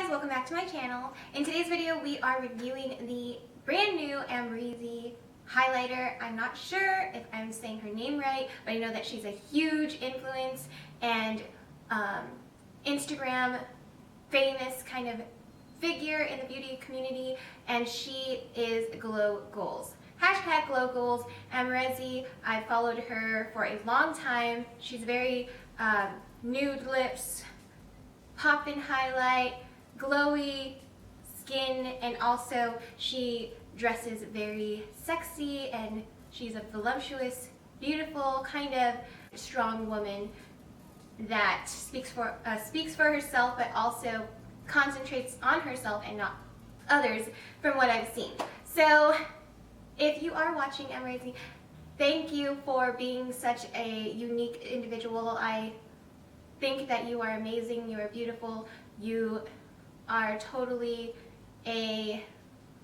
welcome back to my channel. In today's video we are reviewing the brand new Amrezy highlighter. I'm not sure if I'm saying her name right, but I know that she's a huge influence and Instagram famous kind of figure in the beauty community, and she is Glow Goals. Hashtag Glow Goals. Amrezy, I've followed her for a long time. She's very nude lips, pop-in highlight, glowy skin, and also she dresses very sexy, and she's a voluptuous, beautiful, kind of strong woman that speaks for herself, but also concentrates on herself and not others from what I've seen. So if you are watching Amrezy, thank you for being such a unique individual. I think that you are amazing, you are beautiful, you are totally a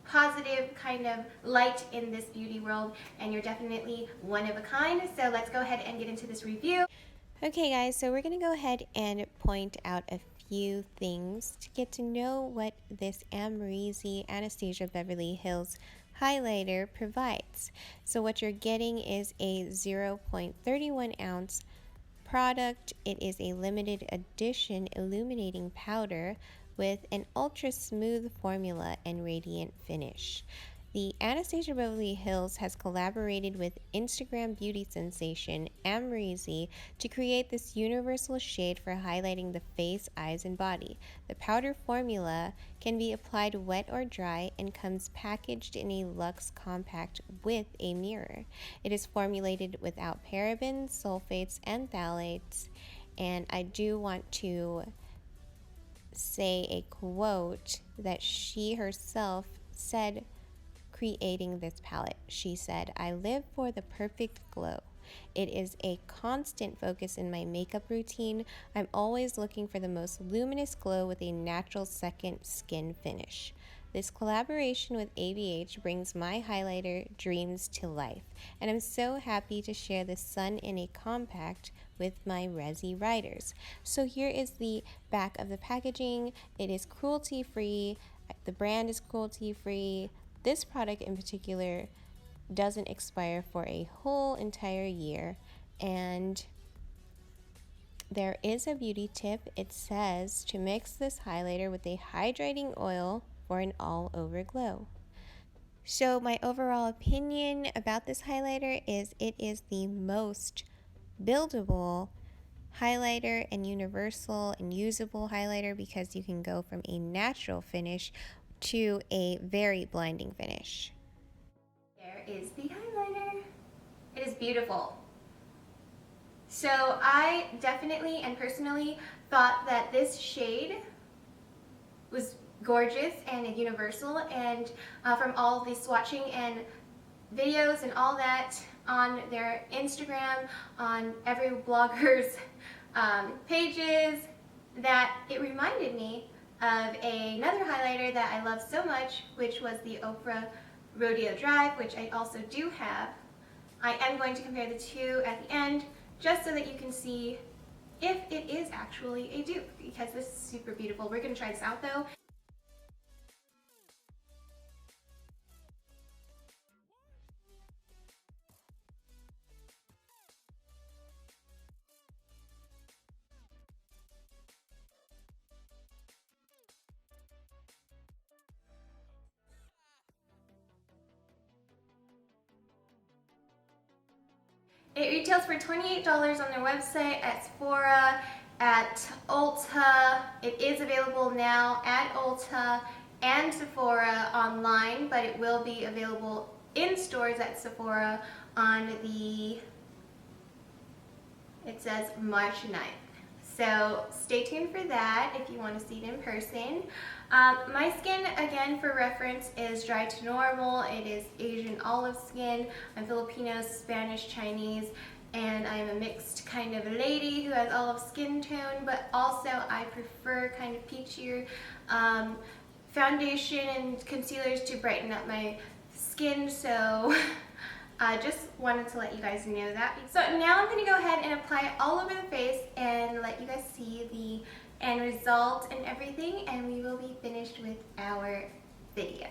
positive kind of light in this beauty world, and you're definitely one of a kind. So let's go ahead and get into this review. Okay guys, so we're going to go ahead and point out a few things to get to know what this Amrezy Anastasia Beverly Hills highlighter provides. So what you're getting is a 0.31 ounce product. It is a limited edition illuminating powder with an ultra smooth formula and radiant finish. The Anastasia Beverly Hills has collaborated with Instagram beauty sensation Amrezy to create this universal shade for highlighting the face, eyes, and body. The powder formula can be applied wet or dry and comes packaged in a luxe compact with a mirror. It is formulated without parabens, sulfates, and phthalates. And I do want to say a quote that she herself said creating this palette. She said, "I live for the perfect glow. It is a constant focus in my makeup routine. I'm always looking for the most luminous glow with a natural second skin finish. This collaboration with ABH brings my highlighter dreams to life, and I'm so happy to share the sun in a compact with my Resi riders." So here is the back of the packaging. It is cruelty-free. The brand is cruelty-free. This product in particular doesn't expire for a whole entire year. And there is a beauty tip. It says to mix this highlighter with a hydrating oil for an all-over glow. So my overall opinion about this highlighter is it is the most buildable highlighter and universal and usable highlighter, because you can go from a natural finish to a very blinding finish. There is the highlighter. It is beautiful. So I definitely and personally thought that this shade was gorgeous and universal, and from all the swatching and videos and all that on their Instagram, on every blogger's pages, that it reminded me of another highlighter that I love so much, which was the Ofra Rodeo Drive, which I also do have. I am going to compare the two at the end, just so that you can see if it is actually a dupe, because this is super beautiful. We're going to try this out though. It retails for $28 on their website, at Sephora, at Ulta. It is available now at Ulta and Sephora online, but it will be available in stores at Sephora on the, it says March 9th. So stay tuned for that if you want to see it in person. My skin, again for reference, is dry to normal. It is Asian olive skin. I'm Filipino, Spanish, Chinese, and I'm a mixed kind of lady who has olive skin tone, but also I prefer kind of peachier foundation and concealers to brighten up my skin. So I just wanted to let you guys know that. So now I'm going to go ahead and apply it all over the face and let you guys see the and result and everything, and we will be finished with our video.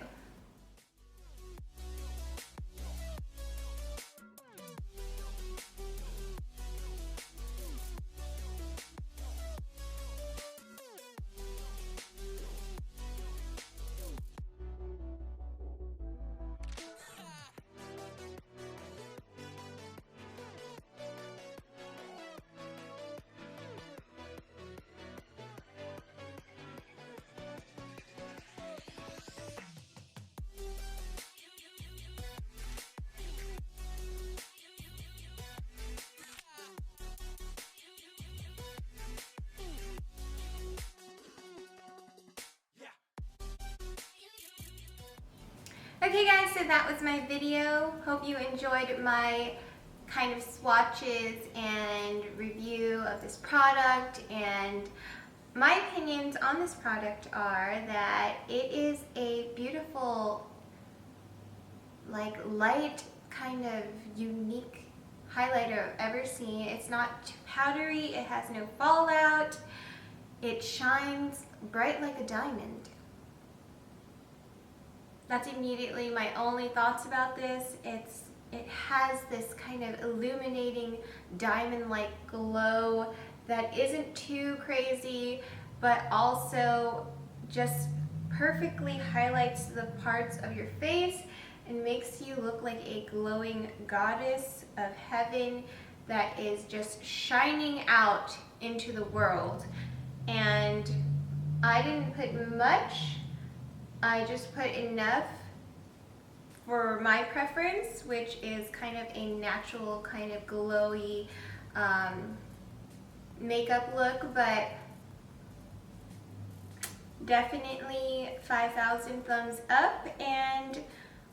Okay guys, so that was my video. Hope you enjoyed my kind of swatches and review of this product, and my opinions on this product are that it is a beautiful, like, light, kind of unique highlighter I've ever seen. It's not too powdery, it has no fallout, it shines bright like a diamond. That's immediately my only thoughts about this. It has this kind of illuminating diamond-like glow that isn't too crazy, but also just perfectly highlights the parts of your face and makes you look like a glowing goddess of heaven that is just shining out into the world. And I didn't put much, I just put enough for my preference, which is kind of a natural, kind of glowy makeup look, but definitely 5,000 thumbs up, and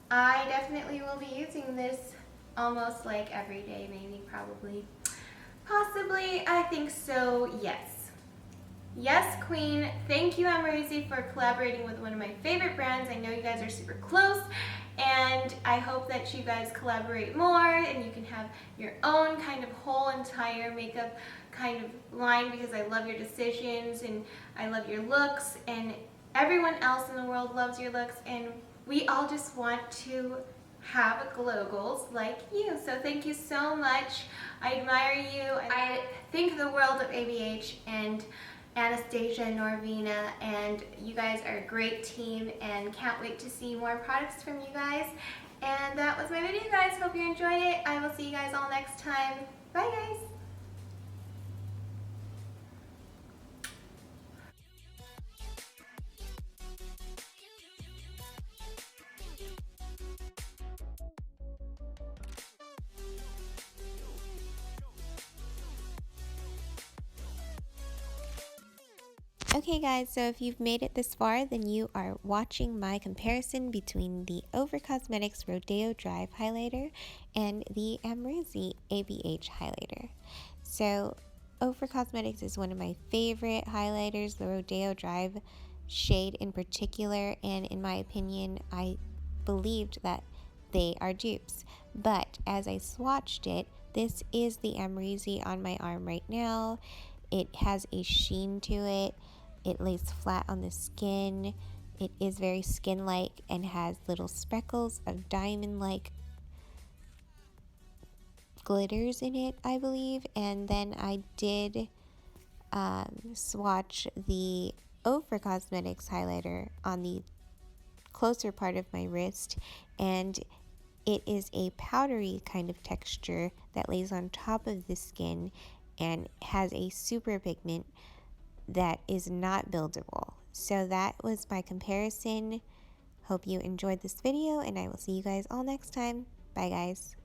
I definitely will be using this almost like every day, maybe, probably, possibly. I think so, yes. Yes, queen. Thank you, Amrezy, for collaborating with one of my favorite brands. I know you guys are super close, and I hope that you guys collaborate more and you can have your own kind of whole entire makeup kind of line, because I love your decisions and I love your looks, and everyone else in the world loves your looks, and we all just want to have glow goals like you. So thank you so much. I admire you. I think the world of ABH and Anastasia and Norvina, and you guys are a great team, and can't wait to see more products from you guys. And that was my video, guys. Hope you enjoyed it. I will see you guys all next time. Bye, guys. Okay guys, so if you've made it this far, then you are watching my comparison between the Ofra Cosmetics Rodeo Drive highlighter and the Amrezy ABH highlighter. So Ofra Cosmetics is one of my favorite highlighters, the Rodeo Drive shade in particular, and in my opinion, I believed that they are dupes. But as I swatched it, this is the Amrezy on my arm right now. It has a sheen to it. It lays flat on the skin. It is very skin-like and has little speckles of diamond-like glitters in it, I believe. And then I did swatch the Ofra Cosmetics highlighter on the closer part of my wrist, and it is a powdery kind of texture that lays on top of the skin and has a super pigment that is not buildable. So that was my comparison. Hope you enjoyed this video, and I will see you guys all next time. Bye guys.